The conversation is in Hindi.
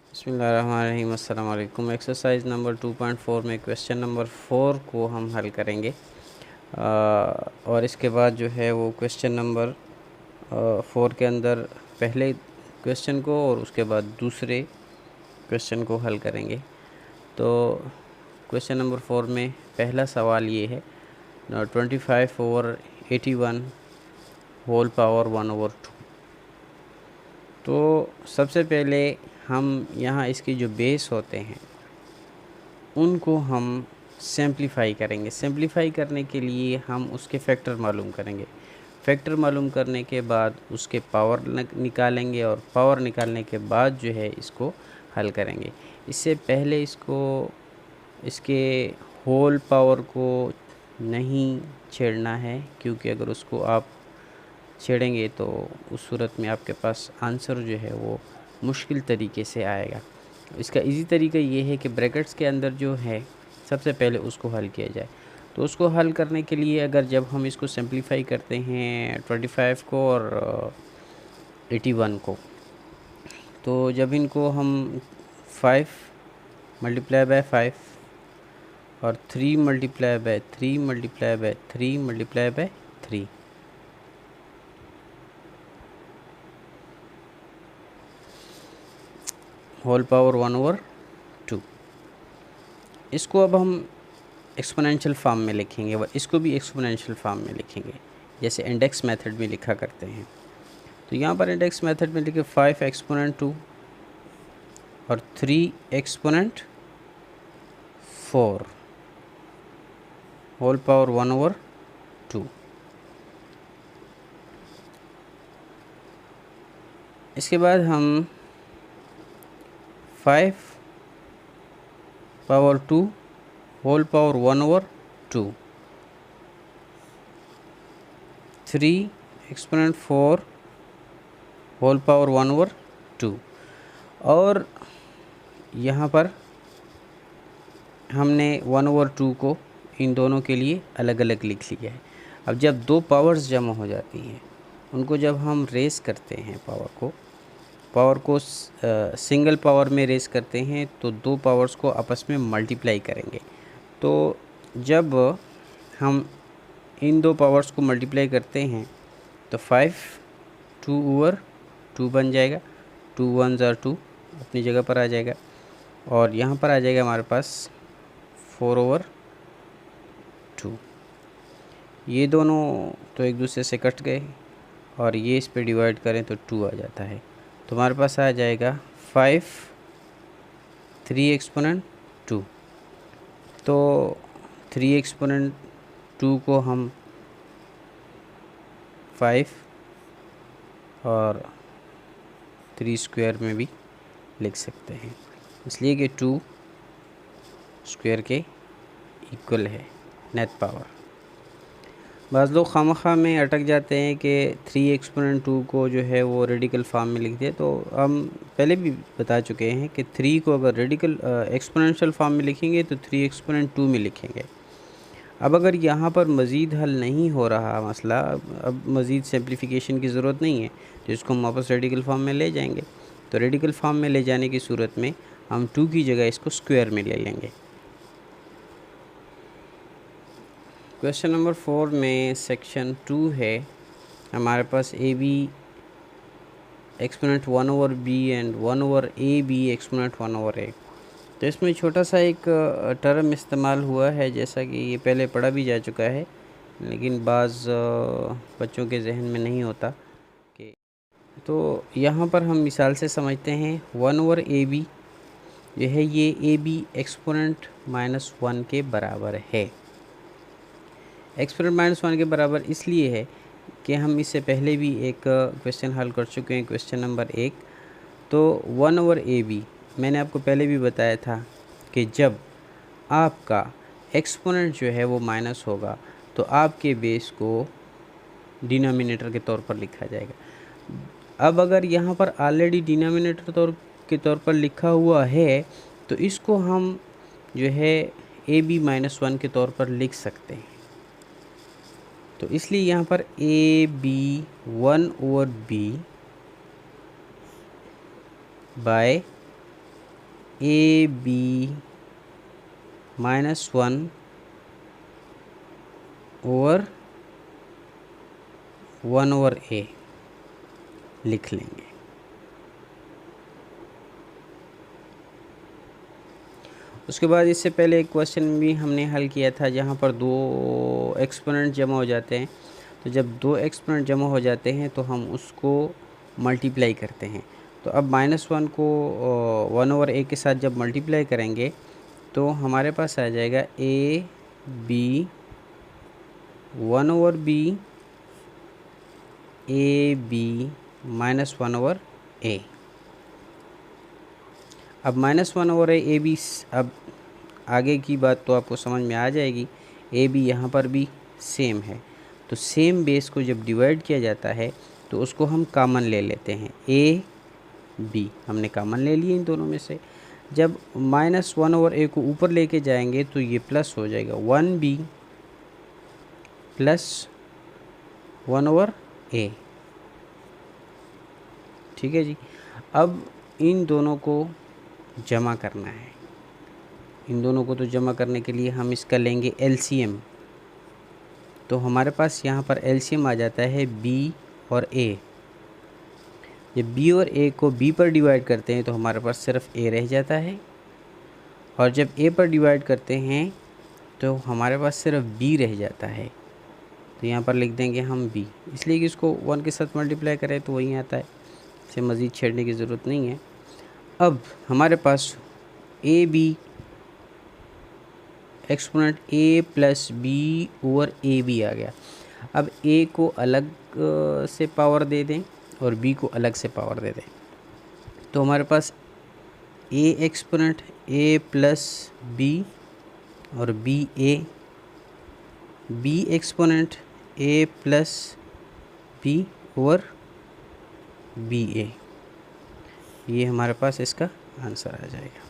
बिस्मिल्लाहिर्रहमानिर्रहीम। अस्सलाम वालेकुम। एक्सरसाइज नंबर 2.4 में क्वेश्चन नंबर 4 को हम हल करेंगे और इसके बाद जो है वो क्वेश्चन नंबर 4 के अंदर पहले क्वेश्चन को और उसके बाद दूसरे क्वेश्चन को हल करेंगे। तो क्वेश्चन नंबर 4 में पहला सवाल ये है, 25/81 होल पावर 1/2। तो सबसे पहले हम यहाँ इसके जो बेस होते हैं उनको हम सिंप्लीफाई करेंगे। सिंप्लीफाई करने के लिए हम उसके फैक्टर मालूम करेंगे। फैक्टर मालूम करने के बाद उसके पावर निकालेंगे और पावर निकालने के बाद जो है इसको हल करेंगे। इससे पहले इसके होल पावर को नहीं छेड़ना है, क्योंकि अगर उसको आप छेड़ेंगे तो उस सूरत में आपके पास आंसर जो है वो मुश्किल तरीके से आएगा। इसका इजी तरीका ये है कि ब्रैकेट्स के अंदर जो है सबसे पहले उसको हल किया जाए। तो उसको हल करने के लिए अगर जब हम इसको सिंप्लीफाई करते हैं 25 को और 81 को, तो जब इनको हम 5 मल्टीप्लाई बाय 5 और 3 multiply by 3 multiply by 3 multiply by 3, whole power 1/2। इसको अब हम एक्सपोनेंशियल फॉर्म में लिखेंगे व इसको भी एक्सपोनेंशियल फॉर्म में लिखेंगे, जैसे इंडेक्स मेथड में लिखा करते हैं। तो यहाँ पर इंडेक्स मेथड में लिखे 5 एक्सपोनेंट 2 और 3 एक्सपोनेंट 4 होल पावर 1/2। इसके बाद हम 5 power 2 whole power 1/2, 3 exponent 4 whole power 1/2, और यहाँ पर हमने 1/2 को इन दोनों के लिए अलग अलग लिख लिया है। अब जब दो पावर्स जमा हो जाती हैं, उनको जब हम रेस करते हैं पावर को सिंगल पावर में रेस करते हैं, तो दो पावर्स को आपस में मल्टीप्लाई करेंगे। तो जब हम इन दो पावर्स को मल्टीप्लाई करते हैं तो 5 2/2 बन जाएगा। 2 1 2 अपनी जगह पर आ जाएगा, और यहाँ पर आ जाएगा हमारे पास 4/2। ये दोनों तो एक दूसरे से कट गए और ये इस पे डिवाइड करें तो 2 आ जाता है। तो हमारे पास आ जाएगा 5 3 एक्सपोनेंट 2। तो 3 एक्सपोनेंट 2 को हम 5 और 3 स्क्वायर में भी लिख सकते हैं, इसलिए कि 2 स्क्वायर के इक्वल है नेट पावर। बाज़ लोग खामखा में अटक जाते हैं कि 3 एक्सपोनेंट 2 को जो है वो रेडिकल फॉर्म में लिख दिया। तो हम पहले भी बता चुके हैं कि 3 को अगर रेडिकल एक्सपोनेंशियल फॉर्म में लिखेंगे तो 3 एक्सपोनेंट 2 में लिखेंगे। अब अगर यहाँ पर मज़ीद हल नहीं हो रहा मसला, अब मज़ीद सिंप्लीफिकेशन की ज़रूरत नहीं है, तो इसको हम वापस रेडिकल फॉर्म में ले जाएंगे। तो रेडिकल फॉर्म में ले जाने की सूरत में हम 2 की जगह इसको स्क्वायर में ले लेंगे। क्वेश्चन नंबर 4 में सेक्शन 2 है हमारे पास AB exponent 1/b and 1/ab exponent 1/a। तो इसमें छोटा सा एक टर्म इस्तेमाल हुआ है, जैसा कि ये पहले पढ़ा भी जा चुका है, लेकिन बाज़ बच्चों के जहन में नहीं होता कि। तो यहाँ पर हम मिसाल से समझते हैं 1/ab जो है ये AB एक्सपोनेंट -1 के बराबर है। एक्सपोनेंट -1 के बराबर इसलिए है कि हम इससे पहले भी एक क्वेश्चन हल कर चुके हैं, क्वेश्चन नंबर 1। तो 1/ab मैंने आपको पहले भी बताया था कि जब आपका एक्सपोनेंट जो है वो माइनस होगा तो आपके बेस को डिनोमिनेटर के तौर पर लिखा जाएगा। अब अगर यहाँ पर ऑलरेडी डिनोमिनेटर के तौर पर लिखा हुआ है, तो इसको हम जो है AB -1 के तौर पर लिख सकते हैं। तो इसलिए यहाँ पर AB 1/b by A B -1 over 1/a लिख लेंगे। उसके बाद इससे पहले एक क्वेश्चन भी हमने हल किया था जहाँ पर दो एक्सपोनेंट जमा हो जाते हैं। तो जब दो एक्सपोनेंट जमा हो जाते हैं तो हम उसको मल्टीप्लाई करते हैं। तो अब -1 को 1/a के साथ जब मल्टीप्लाई करेंगे तो हमारे पास आ जाएगा A B 1/b A B -1/a। अब -1/a ए बी, अब आगे की बात तो आपको समझ में आ जाएगी। ए बी यहाँ पर भी सेम है, तो सेम बेस को जब डिवाइड किया जाता है तो उसको हम कॉमन ले लेते हैं। ए बी हमने कॉमन ले लिए इन दोनों में से। जब -1/a को ऊपर लेके जाएंगे तो ये प्लस हो जाएगा 1b + 1/a। ठीक है जी। अब इन दोनों को जमा करना है। इन दोनों को तो जमा करने के लिए हम इसका लेंगे एलसीएम। तो हमारे पास यहाँ पर एलसीएम आ जाता है b और a। जब b और a को b पर डिवाइड करते हैं तो हमारे पास सिर्फ a रह जाता है, और जब a पर डिवाइड करते हैं तो हमारे पास सिर्फ b रह जाता है। तो यहाँ पर लिख देंगे हम b, इसलिए कि इसको 1 के साथ मल्टीप्लाई करें तो वही आता है, इसे मज़ीद छेड़ने की ज़रूरत नहीं है। अब हमारे पास A B exponent a + b/a आ गया। अब a को अलग से पावर दे दें और b को अलग से पावर दे दें, तो हमारे पास a एक्सपोनेंट a + b और b एक्सपोनेंट a + b/ba, ये हमारे पास इसका आंसर आ जाएगा।